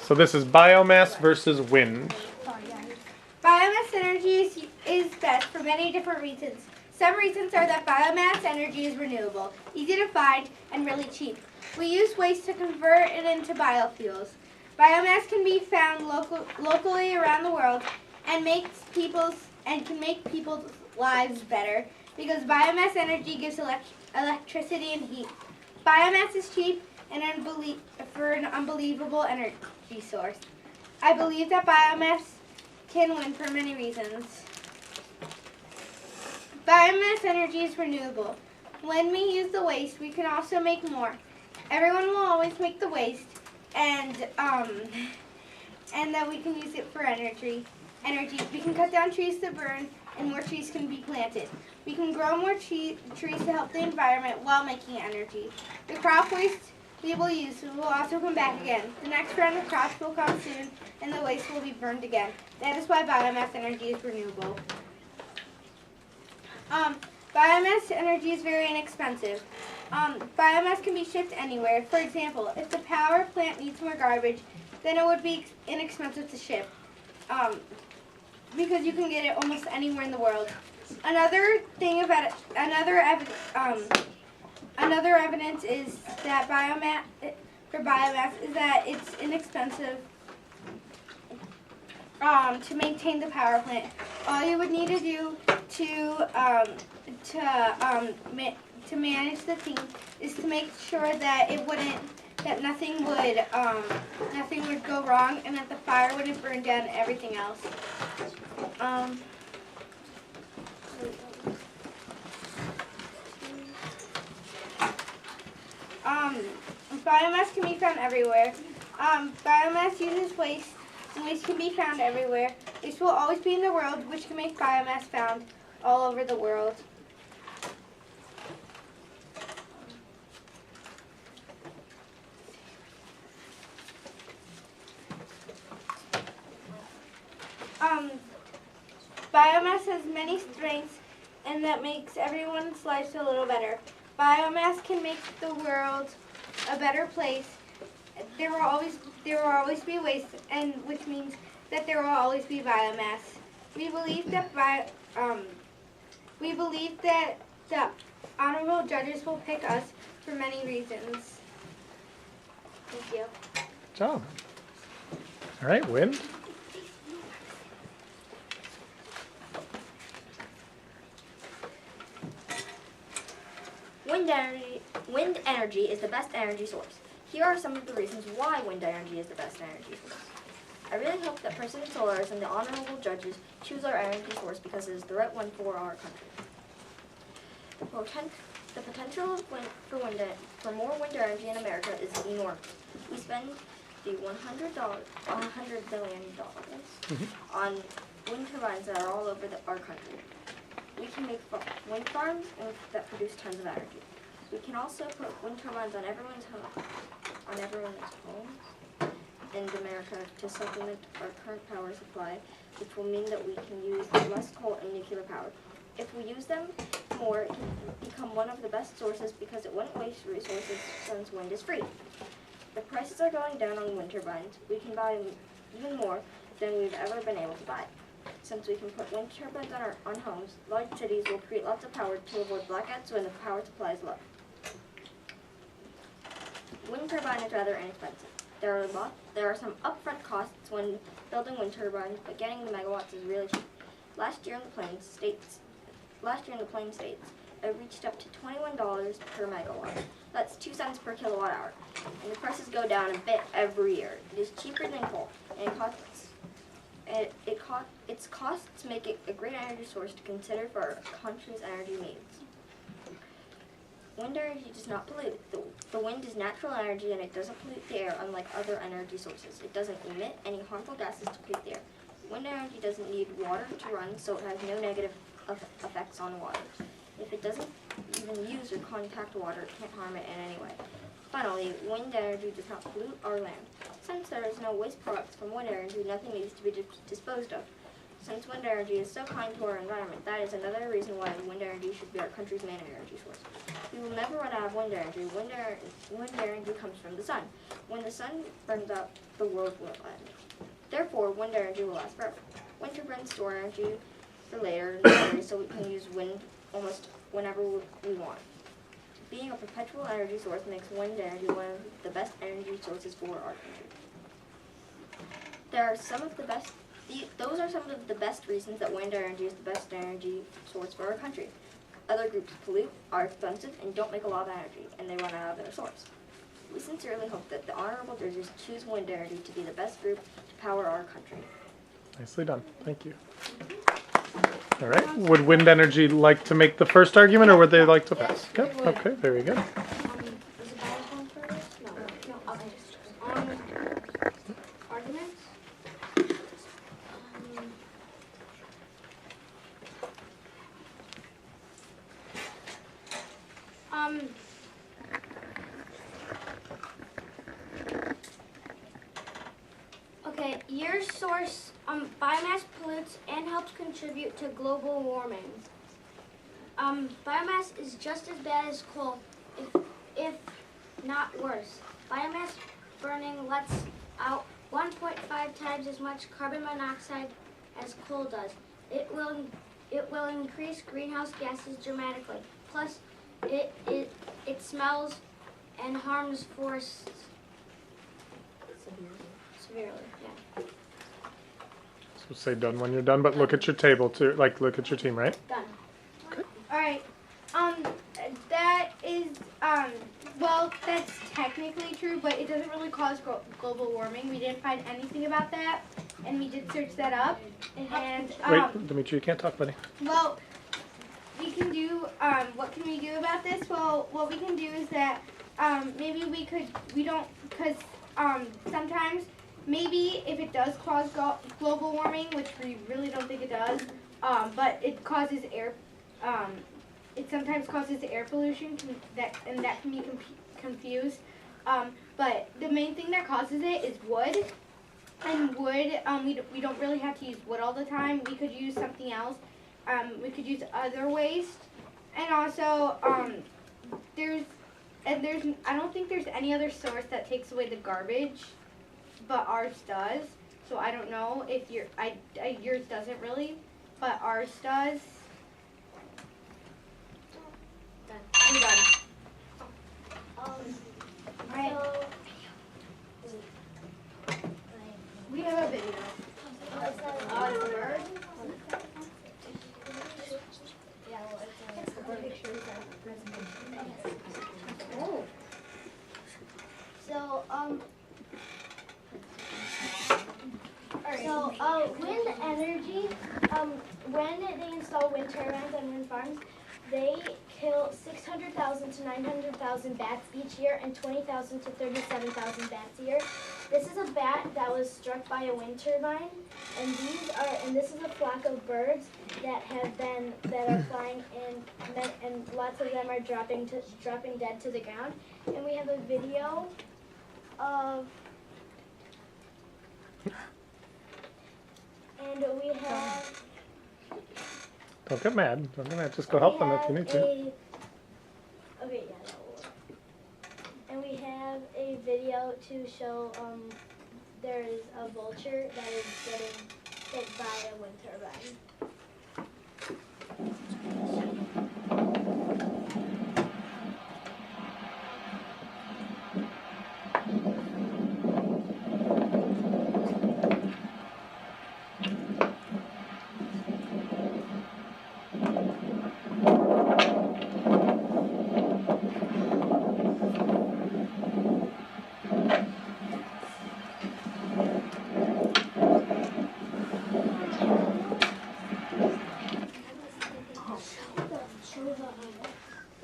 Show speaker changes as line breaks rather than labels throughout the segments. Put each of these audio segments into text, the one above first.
So this is biomass versus wind.
Biomass energy is best for many different reasons. Some reasons are that biomass energy is renewable, easy to find, and really cheap. We use waste to convert it into biofuels. Biomass can be found locally around the world and can make people's lives better because biomass energy gives electricity and heat. Biomass is cheap and for an unbelievable energy source. I believe that biomass can win for many reasons. Biomass energy is renewable. When we use the waste, we can also make more. Everyone will always make the waste, and that we can use it for energy. We can cut down trees to burn, and more trees can be planted. We can grow more trees to help the environment while making energy. The crop waste we will use will also come back again. The next round of crops will come soon, and the waste will be burned again. That is why biomass energy is renewable. Biomass energy is very inexpensive. Biomass can be shipped anywhere. For example, if the power plant needs more garbage, then it would be inexpensive to ship because you can get it almost anywhere in the world. Another evidence is that biomass is that it's inexpensive to maintain the power plant. All you would need to do to manage the thing is to make sure that nothing would go wrong and that the fire wouldn't burn down everything else. Biomass can be found everywhere. Biomass uses waste, and waste can be found everywhere. Waste will always be in the world, which can make biomass found all over the world. Biomass has many strengths, and that makes everyone's lives a little better. Biomass can make the world a better place. There will always be waste, and which means that there will always be biomass. We believe that the honorable judges will pick us for many reasons. Thank you.
Good job. All right, wind.
Wind energy is the best energy source. Here are some of the reasons why wind energy is the best energy source. I really hope that President Solis and the honorable judges choose our energy source because it is the right one for our country. The potential for more wind energy in America is enormous. We spend the $100 billion on wind turbines that are all over our country. We can make wind farms that produce tons of energy. We can also put wind turbines on everyone's homes in America to supplement our current power supply, which will mean that we can use less coal and nuclear power. If we use them more, it can become one of the best sources because it wouldn't waste resources since wind is free. The prices are going down on wind turbines. We can buy even more than we've ever been able to buy. Since we can put wind turbines on homes, large cities will create lots of power to avoid blackouts when the power supply is low. Wind turbine is rather inexpensive. There are some upfront costs when building wind turbines, but getting the megawatts is really cheap. Last year in the Plains States, it reached up to $21 per megawatt. That's 2 cents per kilowatt hour, and the prices go down a bit every year. It is cheaper than coal, and its costs make it a great energy source to consider for our country's energy needs. Wind energy does not pollute. The wind is natural energy and it doesn't pollute the air unlike other energy sources. It doesn't emit any harmful gases to pollute the air. Wind energy doesn't need water to run, so it has no negative effects on water. If it doesn't even use or contact water, it can't harm it in any way. Finally, wind energy does not pollute our land. Since there is no waste products from wind energy, nothing needs to be disposed of. Since wind energy is so kind to our environment, that is another reason why wind energy should be our country's main energy source. We will never run out of wind energy. Wind energy comes from the sun. When the sun burns up, the world will end. Therefore, wind energy will last forever. Wind turbines store energy for later, so we can use wind almost whenever we want. Being a perpetual energy source makes wind energy one of the best energy sources for our country. Those are some of the best reasons that wind energy is the best energy source for our country. Other groups pollute, are expensive, and don't make a lot of energy, and they run out of their source. We sincerely hope that the honorable judges choose wind energy to be the best group to power our country.
Nicely done. Thank you. All right. Would wind energy like to make the first argument, or would they like to pass? Yep. Okay. Very good.
Is it Biomass going first? No. Okay.
Arguments? Okay, your source, biomass pollutes and helps contribute to global warming. Biomass is just as bad as coal, if not worse. Biomass burning lets out 1.5 times as much carbon monoxide as coal does. It will increase greenhouse gases dramatically. Plus, it smells and harms forests severely. Yeah.
So say done when you're done, but look at your table too. Like look at your team, right?
Done. All right. That is well, that's technically true, but it doesn't really cause global warming. We didn't find anything about that, and we did search that up. And
Wait, Dimitri, you can't talk, buddy.
well, we can do. What can we do about this? Well, what we can do is that maybe we don't, because sometimes maybe if it does cause global warming, which we really don't think it does, but it causes air. It sometimes causes air pollution, and that can be confused. But the main thing that causes it is wood. And wood, we don't really have to use wood all the time. We could use something else. We could use other waste. And also, I don't think there's any other source that takes away the garbage, but ours does. So I don't know if yours doesn't really, but ours does. We're done. Alright. We have a video. It's a bird.
Yeah, well, it's the pictures of presentation.
Oh.
So,
Alright.
wind energy, when they install wind turbines on wind farms, they kill 600,000 to 900,000 bats each year and 20,000 to 37,000 bats a year. This is a bat that was struck by a wind turbine, and this is a flock of birds that are flying in, and lots of them are dropping dead to the ground. And we have a video of, and we have.
Don't get mad. Don't get mad. Just go help them if you need to.
Okay, yeah, that will work. And we have a video to show there is a vulture that is getting hit by a wind turbine.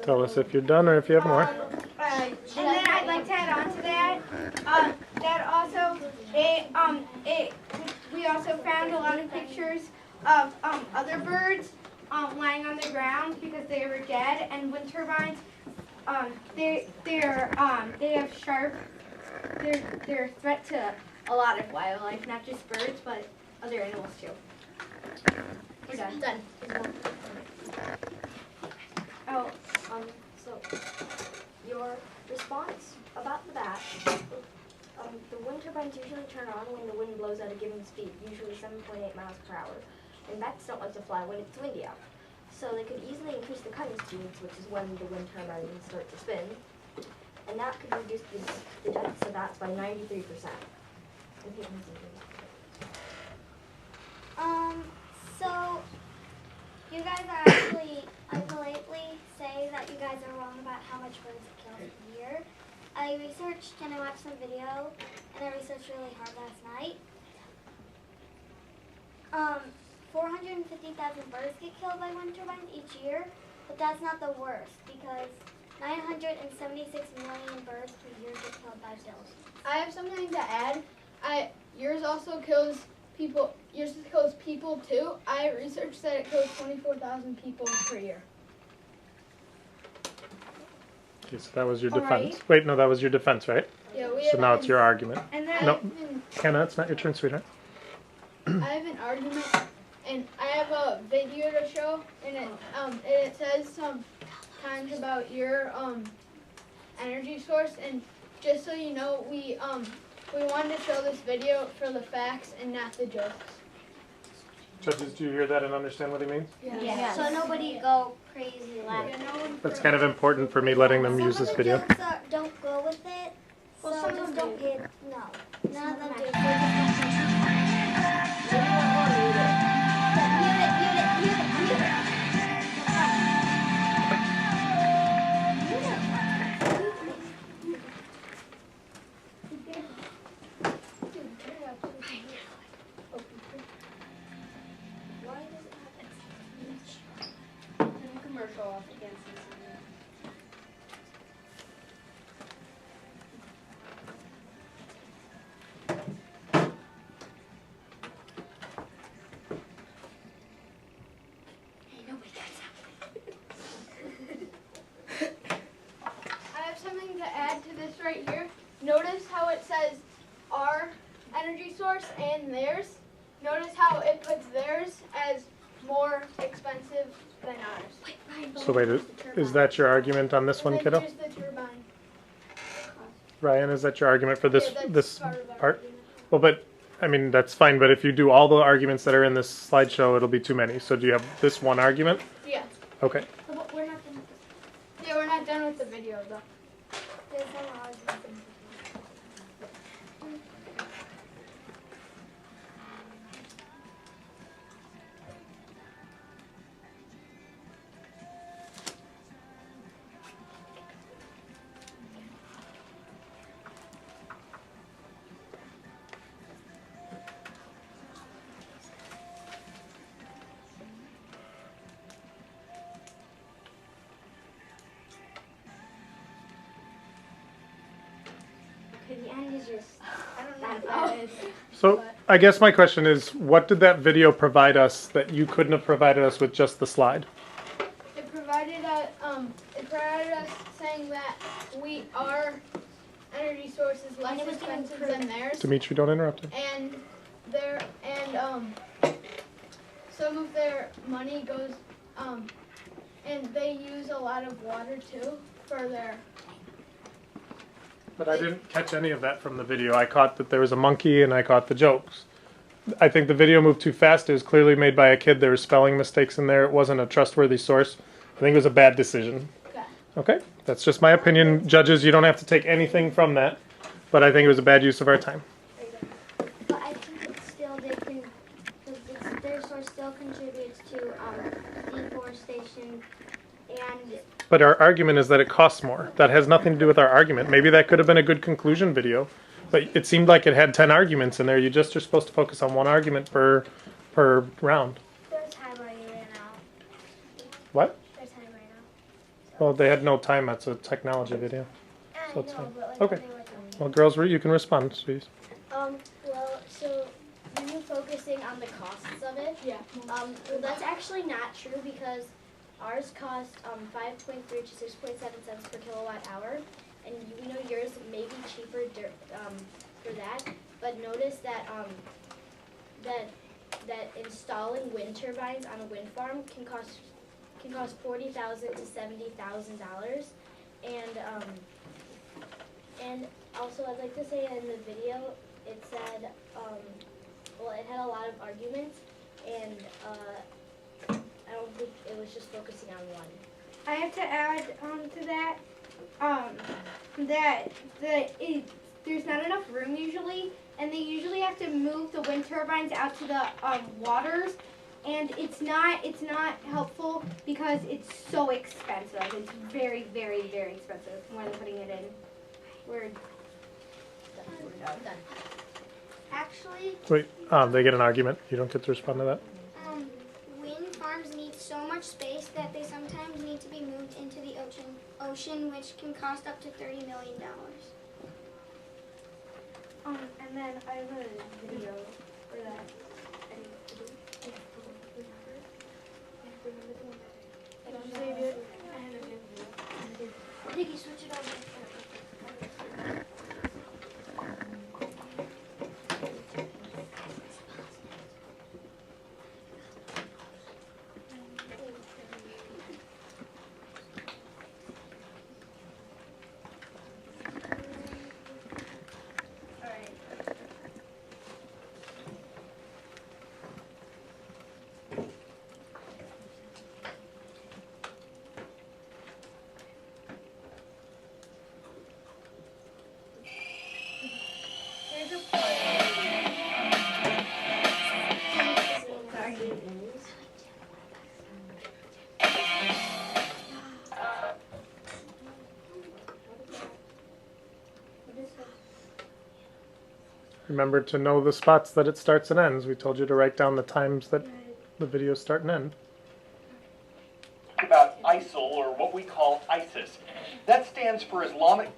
Tell us if you're done or if you have more.
And then I'd like to add on to that. That also, we also found a lot of pictures of other birds lying on the ground because they were dead. And wind turbines, they have sharp. They're a threat to a lot of wildlife, not just birds, but other animals too. We're done.
Done.
Oh,
So
Your response about the bat, the wind turbines usually turn on when the wind blows at a given speed, usually 7.8 miles per hour. And bats don't like to fly when it's windy out. So they could easily increase the cutting speeds, which is when the wind turbines start to spin. And that could reduce the deaths of bats by 93%.
So you guys are actually, I politely say that you guys are wrong about how much birds it kills a year. I researched and I watched some video, and I researched really hard last night. 450,000 birds get killed by wind turbines each year, but that's not the worst because 976 million birds per year get killed by bills.
I have something to add. Yours also kills people. Yours kills people too. I researched that it kills 24,000 people per year.
Okay, so that was your
All
defense.
right.
Wait, no, that was your defense, right?
Yeah, we
So
have
now it's your argument.
And then
No, Hannah, it's not your turn, sweetheart.
I have an argument, and I have a video to show, and it says some times about your energy source. And just so you know, we wanted to show this video for the facts and not the jokes.
Judges, do you hear that and understand what he means?
Yeah. So nobody go crazy laughing.
That's kind of important for me letting them use this
Some of the
video.
jokes don't go with it.
Well,
so
some of
just
them
don't
do.
get, no. None of them do. Mute it.
Why does it have a commercial off against this?
I have something to add to this right here. Notice how it says our energy source and theirs. Notice how it puts theirs as more expensive than ours.
So wait, is that your argument on this one,
And
kiddo?
then here's the turbine.
Ryan, is that your argument for this
Yeah, that's
this
part of our
part?
argument.
Well, but I mean that's fine. But if you do all the arguments that are in this slideshow, it'll be too many. So do you have this one argument?
Yeah.
Okay.
But we're not going to.
Yeah, we're not done with the video though.
There's no argument.
The end is just, I don't know
That's
what
all.
that is.
So I guess my question is, what did that video provide us that you couldn't have provided us with just the slide?
It provided us saying that our energy source is less
And it was gonna
expensive
improve.
than theirs,
Dimitri, don't interrupt him.
and some of their money goes and they use a lot of water too for their.
But I didn't catch any of that from the video. I caught that there was a monkey and I caught the jokes. I think the video moved too fast. It was clearly made by a kid. There were spelling mistakes in there. It wasn't a trustworthy source. I think it was a bad decision.
Okay.
Okay, that's just my opinion. Judges, you don't have to take anything from that. But I think it was a bad use of our time.
But I think it still because their source still contributes to deforestation and
But our argument is that it costs more. That has nothing to do with our argument. Maybe that could have been a good conclusion video. But it seemed like it had 10 arguments in there. You just are supposed to focus on one argument per round.
there's time where you ran out.
What?
There's time right now.
Well, they had no time. That's a technology video.
I
So it's
know,
fine.
but like
Okay.
when they were doing
Well, girls, you can respond, please.
Well, so were you focusing on the costs of it?
Yeah.
Well, that's actually not true because ours cost 5.3 to 6.7 cents per kilowatt hour, and we know yours may be cheaper for that. But notice that that installing wind turbines on a wind farm can cost $40,000 to $70,000, And also I'd like to say in the video it said, well, it had a lot of arguments, and I don't think it was just focusing on one.
I have to add to that there's not enough room usually, and they usually have to move the wind turbines out to the waters, and it's not helpful because it's so expensive. It's very, very, very expensive when putting it in. We're
Done.
Actually,
Wait, they get an argument. You don't get to respond to that?
wind farms need so much space that they sometimes need to be moved into the ocean, which can cost up to $30 million.
and then I have a video for that.
Did you switch it over?
Remember to know the spots that it starts and ends. We told you to write down the times that the videos start and end.
About ISIL, or what we call ISIS. That stands for Islamic.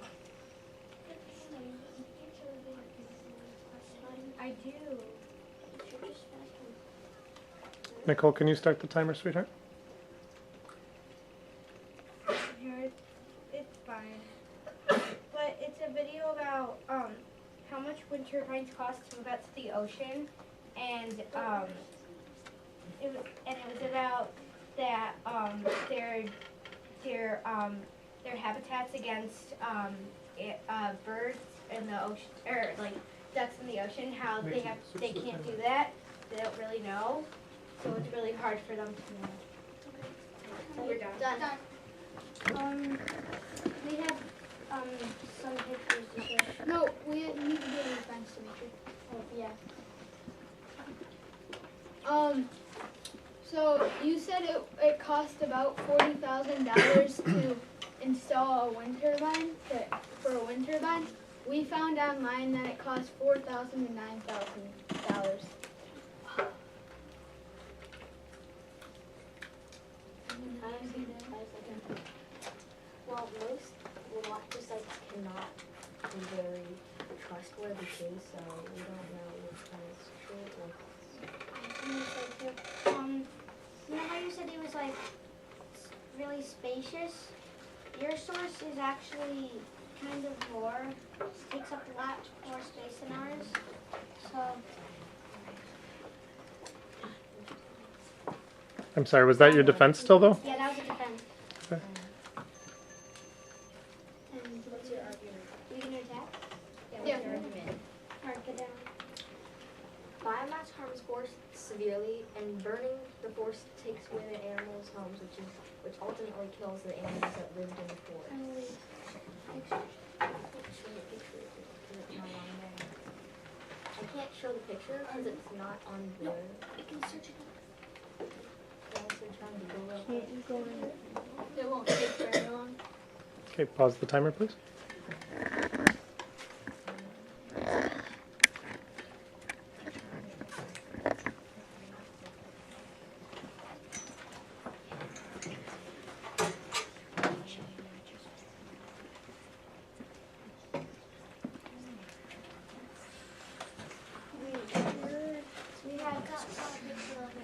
I do.
Nicole, can you start the timer, sweetheart?
Here, it's fine. But it's a video about how much wind turbines cost to move out to the ocean, and it was about that their habitats against birds in the ocean, or like ducks in the ocean, how they can't do that. They don't really know, so it's really hard for them to know. We're done.
We have some pictures to show.
No, we need to do an event signature.
Oh, yeah.
So you said it cost about $40,000 to install a wind turbine, for a wind turbine. We found online that it costs $4,000 to $9,000.
Well, lots of sites cannot be very trustworthy too, so we don't know which one is true or false.
You know how you said it was like really spacious? Your source is actually kind of more, takes up a lot more space than ours. So
I'm sorry, was that your defense still, though?
yeah, that was a defense.
Okay.
And what's your argument? Are you gonna attack?
Yeah.
What's your argument? Mark it down.
Biomass harms forests severely, and burning the forest takes away the animals' homes, which ultimately kills the animals that lived in the forest. I can't show the picture because it's not on the.
You can search it up.
It won't take very long.
Okay, pause the timer, please.
We have got a picture of it.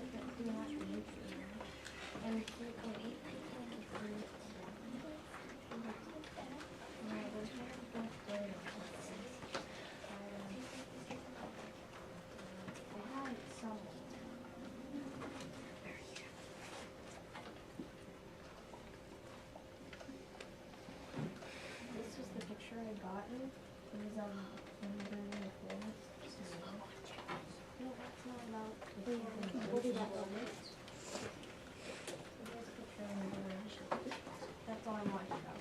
That's all I'm watching about.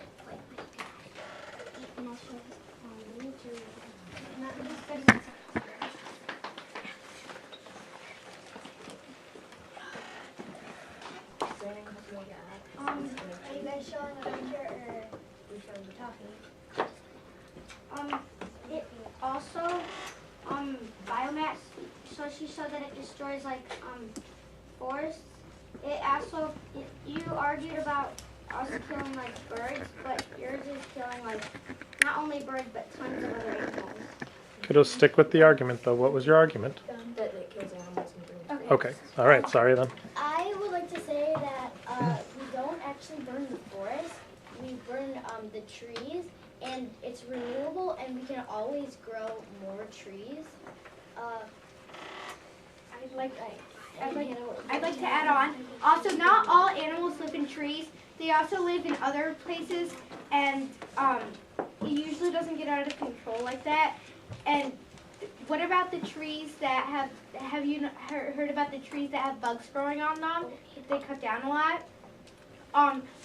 Are you guys showing a picture or talking? It also, biomass, so she showed that it destroys like, forests. It also, you argued about us killing like birds, but yours is killing like, not only birds, but tons of other animals.
Kiddo, stick with the argument though. What was your argument?
That it kills animals and birds.
Okay. All right. Sorry then.
I would like to say that we don't actually burn the forest. We burn the trees, and it's renewable, and we can always grow more trees.
I'd like to add on. Also, not all animals live in trees. They also live in other places, and it usually doesn't get out of control like that. And what about the trees that have you heard about the trees that have bugs growing on them if they cut down a lot?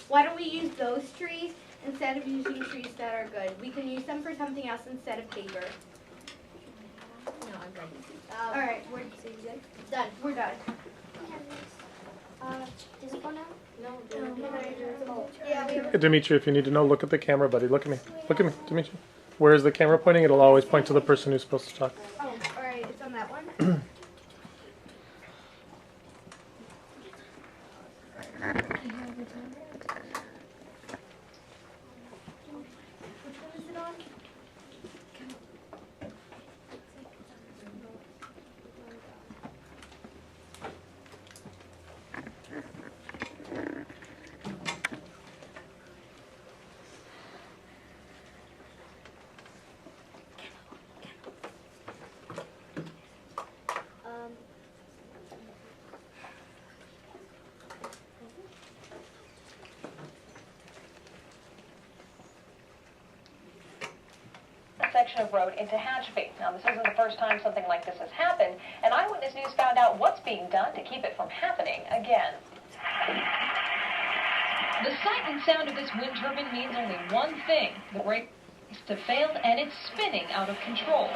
Why don't we use those trees instead of using trees that are good? We can use them for something else instead of paper.
No, I'm ready.
All right, we're
Done.
We're done.
Does it go now?
No.
Yeah, we
Hey, Dimitri, if you need to know, look at the camera, buddy. Look at me. Look at me, Dimitri. Where is the camera pointing? It'll always point to the person who's supposed to talk.
Oh, all right, it's on that one. Which one is it on?
Section of road into Hatchby. Now, this isn't the first time something like this has happened, and Eyewitness News found out what's being done to keep it from happening again. The sight and sound of this wind turbine means only one thing: the brake have failed and it's spinning out of control.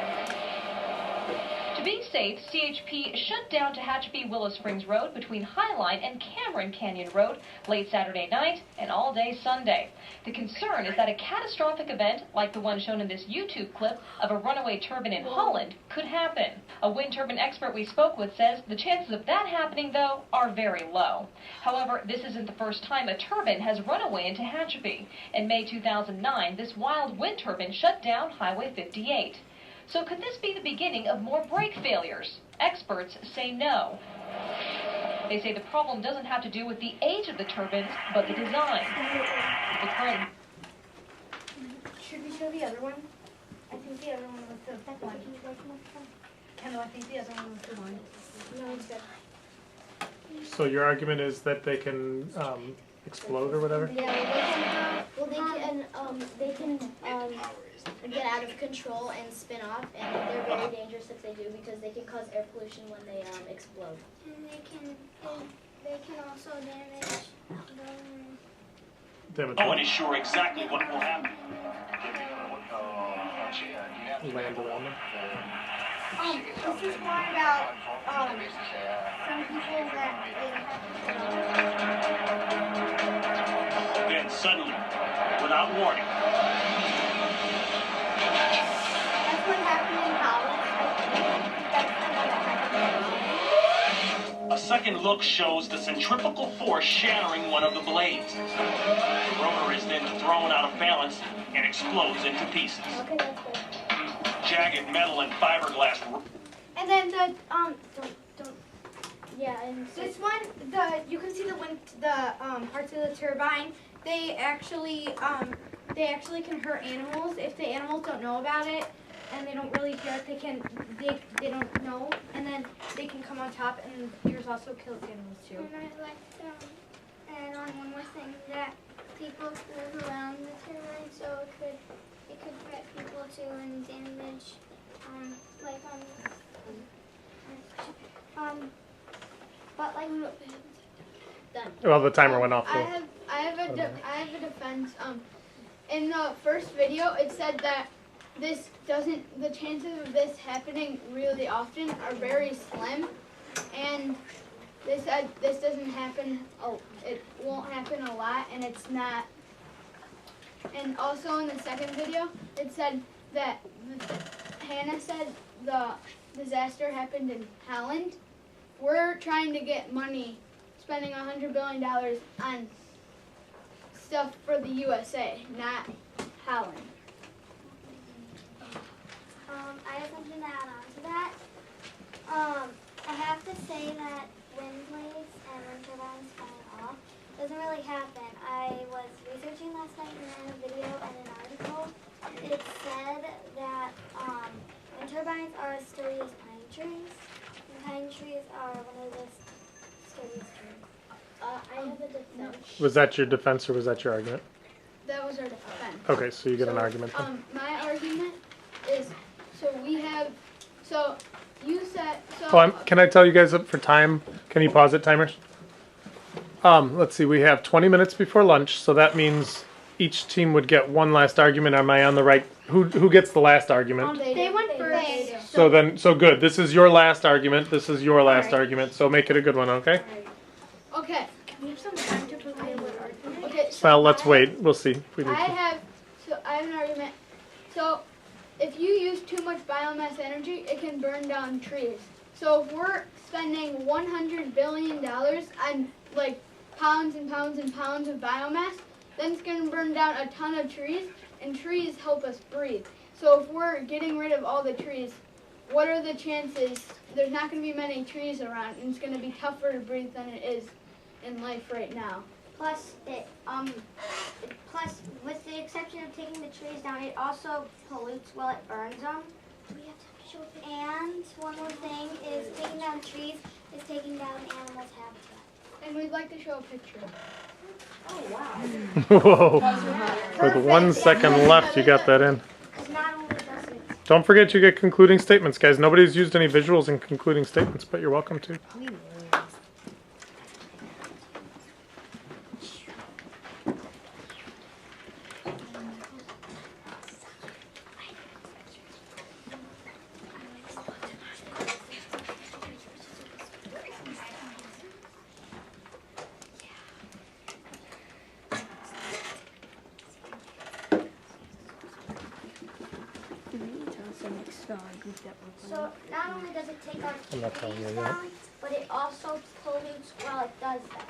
To be safe, CHP shut down Tehachapi Willow Springs Road between Highline and Cameron Canyon Road late Saturday night and all day Sunday. The concern is that a catastrophic event, like the one shown in this YouTube clip of a runaway turbine in Holland, could happen. A wind turbine expert we spoke with says the chances of that happening, though, are very low. However, this isn't the first time a turbine has run away in Tehachapi. In May 2009, this wild wind turbine shut down Highway 58. So could this be the beginning of more brake failures? Experts say no. They say the problem doesn't have to do with the age of the turbines, but the design. The current...
Should we show the other one? I think the other one was the one. Kendall, I think the other one was the one.
No, it's good.
So your argument is that they can explode or whatever?
Yeah, they can get out of control and spin off, and they're very dangerous if they do because they can cause air pollution when they explode.
And they can also damage
Damage.
No one is sure exactly what will happen.
Land around them.
This is one about some people that
Then suddenly, without warning,
that's what happened in Holland. That's the one that happened in Holland.
a second look shows the centrifugal force shattering one of the blades. The rotor is then thrown out of balance and explodes into pieces.
Okay, that's good.
Jagged metal and fiberglass.
And then the
Yeah, and so
this one, you can see the parts of the turbine. They actually can hurt animals if the animals don't know about it and they don't really hear it. They don't know, and then they can come on top, and yours also kills animals too.
And I'd like to add on one more thing, that people live around the turbine, so it could hurt people too and damage But like,
Well, the timer went off.
I have a defense. In the first video, it said that the chances of this happening really often are very slim, and they said this doesn't happen. Oh, it won't happen a lot, and it's not. And also in the second video, it said that Hannah said the disaster happened in Holland. We're trying to get money, spending $100 billion on stuff for the USA, not Holland.
I have something to add on to that. I have to say that wind blades and wind turbines falling off doesn't really happen. I was researching last night and in a video and an article. It said that wind turbines are as sturdy as pine trees. And pine trees are one of the sturdiest trees. I have a defense.
Was that your defense or was that your argument?
That was our defense.
Okay, so you get an argument then.
My argument is, you said,
Oh, can I tell you guys up for time? Can you pause it, timers? Let's see, we have 20 minutes before lunch, so that means each team would get one last argument. Am I on the right? Who gets the last argument?
They went first.
So good. This is your last argument. This is your last argument. So make it a good one, okay?
Okay.
Can we have some time to prepare what argument?
Okay.
Well, let's wait. We'll see if we need
I
to.
have an argument. So, if you use too much biomass energy, it can burn down trees. So if we're spending $100 billion on like pounds and pounds and pounds of biomass, then it's going to burn down a ton of trees, and trees help us breathe. So if we're getting rid of all the trees, what are the chances? There's not going to be many trees around, and it's going to be tougher to breathe than it is in life right now.
Plus, with the exception of taking the trees down, it also pollutes while it burns them. And one more thing is taking down trees is taking down animals' habitat.
And we'd like to show a picture.
Oh wow!
Whoa. With 1 second left, you got that in.
Because not only does it.
Don't forget you get concluding statements, guys. Nobody's used any visuals in concluding statements, but you're welcome to.
So not only does it take our
I'm not telling you
trees
that.
down, but it also pollutes while it does that.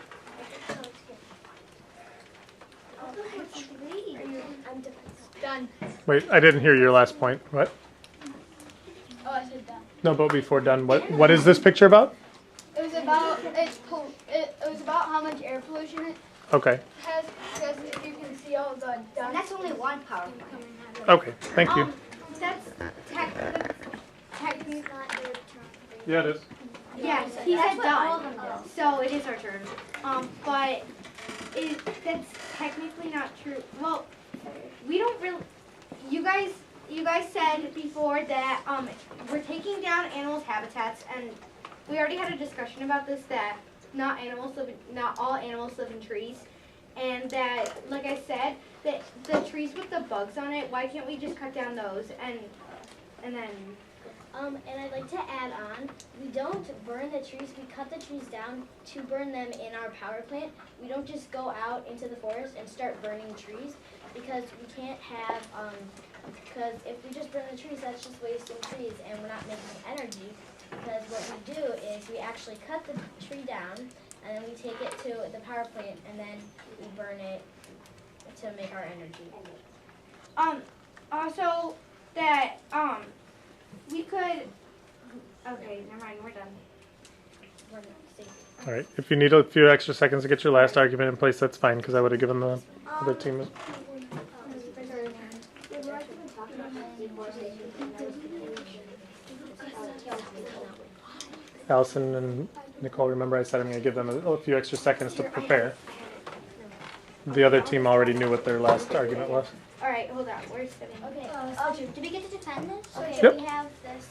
I'm
Done.
Wait, I didn't hear your last point. What?
Oh, I said done.
No, but before done, what is this picture about?
It was about it was about how much air pollution it
Okay.
has. Because if you can see all the dust.
And that's only one power plant.
Okay, thank you.
That's technically.
Yeah, it is.
Yeah, he
That's
said
what all of
done.
them do.
So it is our turn. But that's technically not true. Well, we don't really. You guys said before that we're taking down animals' habitats, and we already had a discussion about this. That not all animals live in trees, and that, like I said, that the trees with the bugs on it. Why can't we just cut down those and then?
And I'd like to add on, we don't burn the trees, we cut the trees down to burn them in our power plant. We don't just go out into the forest and start burning trees, because we can't have, because if we just burn the trees, that's just wasting trees and we're not making energy. Because what we do is we actually cut the tree down and then we take it to the power plant and then we burn it to make our energy.
Also that we could. Okay, never mind. We're done.
We're not safe.
All right. If you need a few extra seconds to get your last argument in place, that's fine, because I would have given the other team. Allison and Nicole, remember I said I'm going to give them a few extra seconds to prepare. The other team already knew what their last argument was.
All right, hold on. We're sitting.
Okay. Do we get to defend this? Okay.
Yep.
We have this.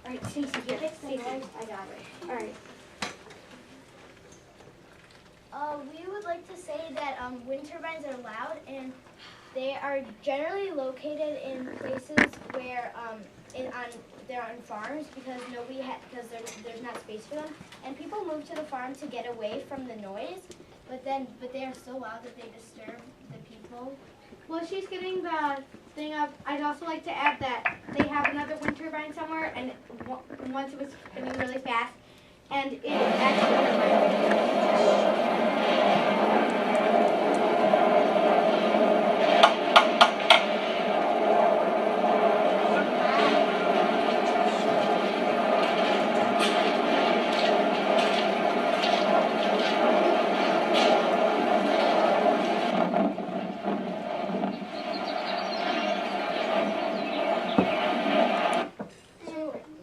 All right, Stacey here. Stacey, I got it. All right.
We would like to say that wind turbines are loud, and they are generally located in places where they're on farms because because there's not space for them, and people move to the farm to get away from the noise, but they are so loud that they disturb the people.
Well, she's getting the thing up. I'd also like to add that they have another wind turbine somewhere, and once it was spinning really fast, and it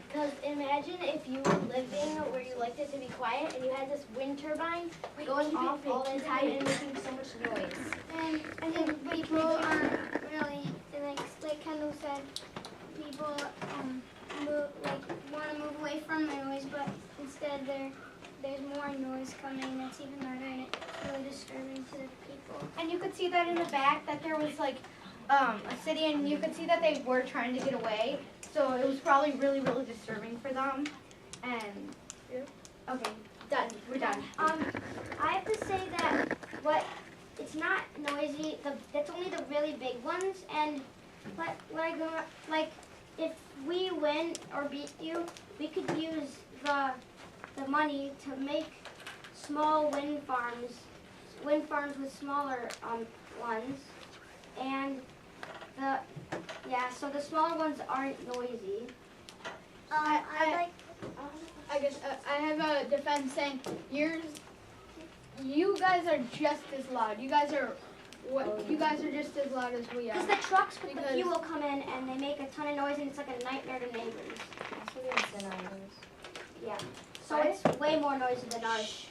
Because imagine if you were living where you liked it to be quiet and you had this wind turbine going off all the time and making so much noise.
And then people aren't really, like Kendall said, people want to move away from the noise, but instead there's more noise coming that's even louder, and it's really disturbing to the people.
And you could see that in the back, that there was like a city, and you could see that they were trying to get away. So it was probably really, really disturbing for them. And okay, done. We're done.
I have to say that it's not noisy. That's only the really big ones. And what I go like, if we win or beat you, we could use the money to make small wind farms with smaller ones, and so the smaller ones aren't noisy.
I guess I have a defense saying you guys are just as loud. You guys are just as loud as we are.
Because the trucks with the fuel come in and they make a ton of noise, and it's like a nightmare to neighbors. Yeah. So it's way more noisy than ours.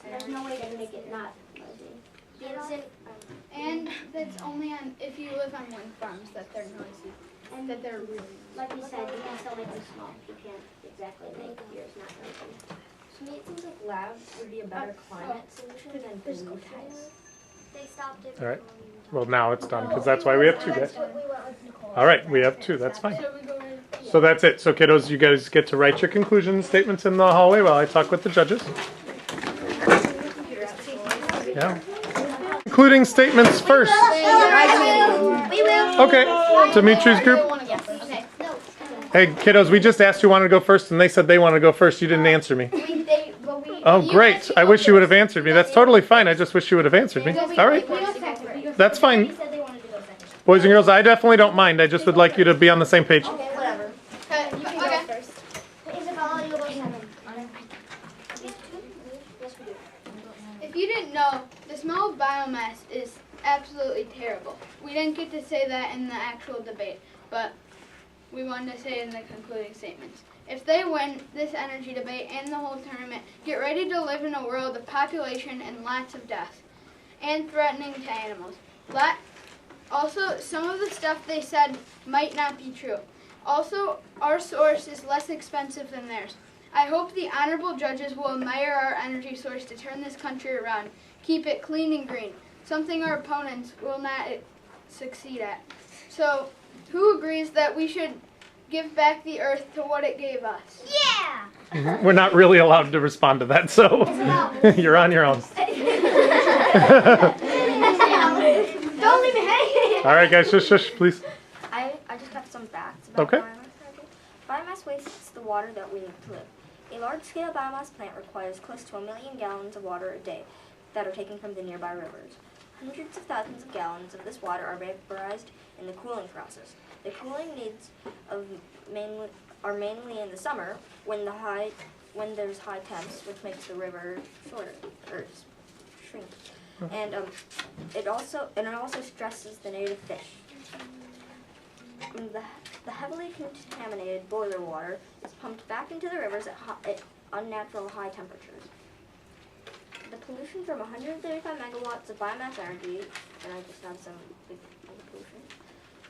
There's no way to make it not noisy.
And that's only on if you live on wind farms that they're noisy. And that they're really
like you said, you can still make them small. You can't exactly make yours not noisy.
To me, it seems like lab would be a better climate solution than pollution.
They stopped it.
All right. Well, now it's done because that's why we have two guys. All right, we have two. That's fine. So that's it. So kiddos, you guys get to write your conclusion statements in the hallway while I talk with the judges. Yeah. Concluding statements first. Okay. Dimitri's group. Hey, kiddos, we just asked who wanted to go first, and they said they wanted to go first. You didn't answer me. Oh, great. I wish you would have answered me. That's totally fine. I just wish you would have answered me. All right. That's fine. Boys and girls, I definitely don't mind. I just would like you to be on the same page.
Okay, whatever. You can go first. Isabella, you go second.
If you didn't know, the smell of biomass is absolutely terrible. We didn't get to say that in the actual debate, but we wanted to say it in the concluding statements. If they win this energy debate and the whole tournament, get ready to live in a world of population and lots of death and threatening to animals. Also, some of the stuff they said might not be true. Also, our source is less expensive than theirs. I hope the honorable judges will admire our energy source to turn this country around. Keep it clean and green, something our opponents will not succeed at. So, who agrees that we should give back the earth to what it gave us?
Yeah!
We're not really allowed to respond to that, so you're on your own.
Don't leave me hanging!
All right, guys, shush, please.
I just got some facts about
Okay.
biomass. Biomass wastes the water that we need to live. A large-scale biomass plant requires close to 1 million gallons of water a day that are taken from the nearby rivers. Hundreds of thousands of gallons of this water are vaporized in the cooling process. The cooling needs are mainly in the summer when there's high temps, which makes the river shorter or shrink. And it also stresses the native fish. The heavily contaminated boiler water is pumped back into the rivers at unnatural high temperatures. The pollution from 135 megawatts of biomass energy, and I just have some big pollution,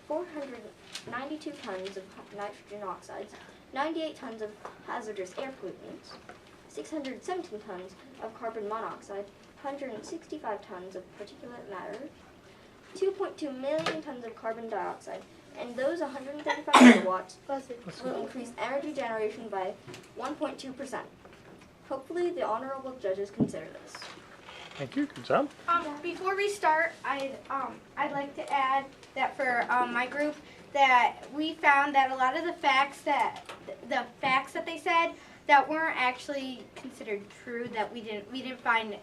492 tons of nitrogen oxides, 98 tons of hazardous air pollutants, 617 tons of carbon monoxide, 165 tons of particulate matter, 2.2 million tons of carbon dioxide, and those 135 megawatts will increase energy generation by 1.2%. Hopefully, the honorable judges consider this.
Thank you. Good job.
Before we start, I'd like to add that for my group that we found that a lot of the facts that they said that weren't actually considered true. That we didn't find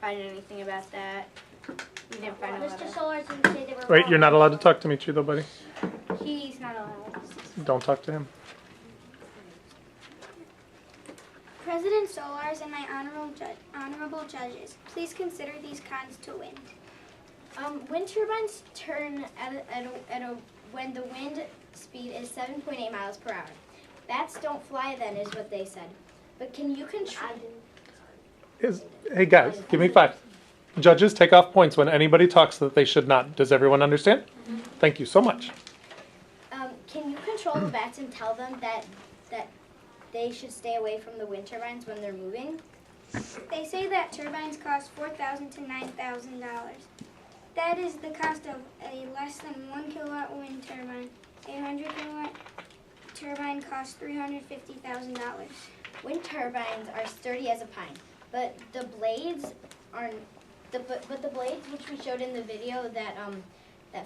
anything about that. We didn't find a lot
Mr.
of.
Solar didn't say they were
Wait,
wrong.
you're not allowed to talk to Mitri though, buddy.
He's not allowed.
Don't talk to him.
President Solars and my honorable judges, please consider these cons to wind.
Wind turbines turn when the wind speed is 7.8 miles per hour. Bats don't fly then, is what they said. But can you control?
Hey guys, give me 5. Judges, take off points when anybody talks that they should not. Does everyone understand? Thank you so much.
Can you control the bats and tell them that they should stay away from the wind turbines when they're moving?
They say that turbines cost $4,000 to $9,000. That is the cost of a less than 1 kilowatt wind turbine. A 100 kilowatt turbine costs $350,000.
Wind turbines are sturdy as a pine, but the blades aren't. But the blades, which we showed in the video that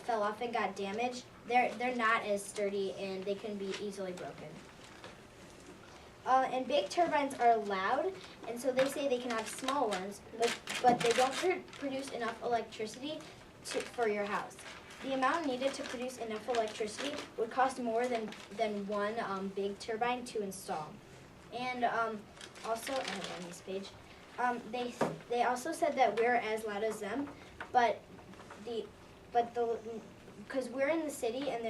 fell off and got damaged, they're not as sturdy and they can be easily broken. And big turbines are loud, and so they say they can have small ones, but they don't produce enough electricity for your house. The amount needed to produce enough electricity would cost more than one big turbine to install. And also, I have on this page, they also said that we're as loud as them, but because we're in the city and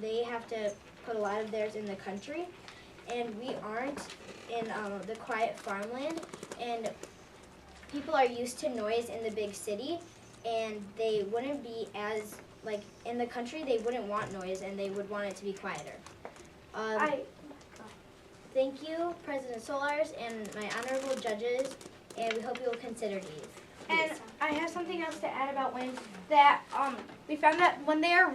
they have to put a lot of theirs in the country. And we aren't in the quiet farmland, and people are used to noise in the big city, and they wouldn't be as, like, in the country, they wouldn't want noise, and they would want it to be quieter. Thank you, President Solars, and my honorable judges, and we hope you will consider these.
And I have something else to add about wind. That we found that when they are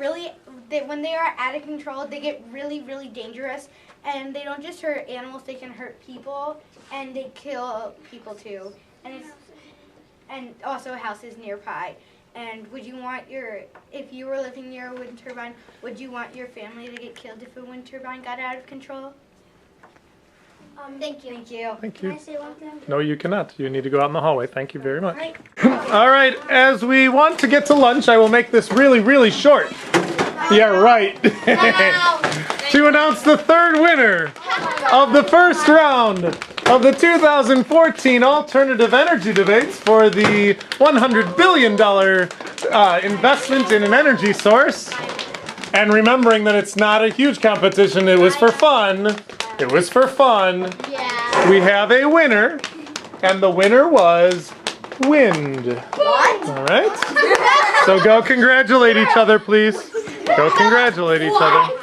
out of control, they get really, really dangerous. And they don't just hurt animals; they can hurt people, and they kill people too. And also houses nearby. And would you want if you were living near a wind turbine, would you want your family to get killed if a wind turbine got out of control?
Thank you.
Thank you.
Thank you.
Can I say one thing?
No, you cannot. You need to go out in the hallway. Thank you very much.
Right.
All right, as we want to get to lunch, I will make this really, really short. Yeah, right. To announce the third winner of the first round of the 2014 Alternative Energy Debates for the $100 billion investment in an energy source. And remembering that it's not a huge competition, it was for fun. It was for fun.
Yeah.
We have a winner, and the winner was wind.
What?
All right. So go congratulate each other, please. Go congratulate each other.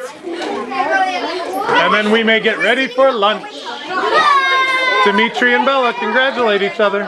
And then we may get ready for lunch. Dimitri and Bella, congratulate each other.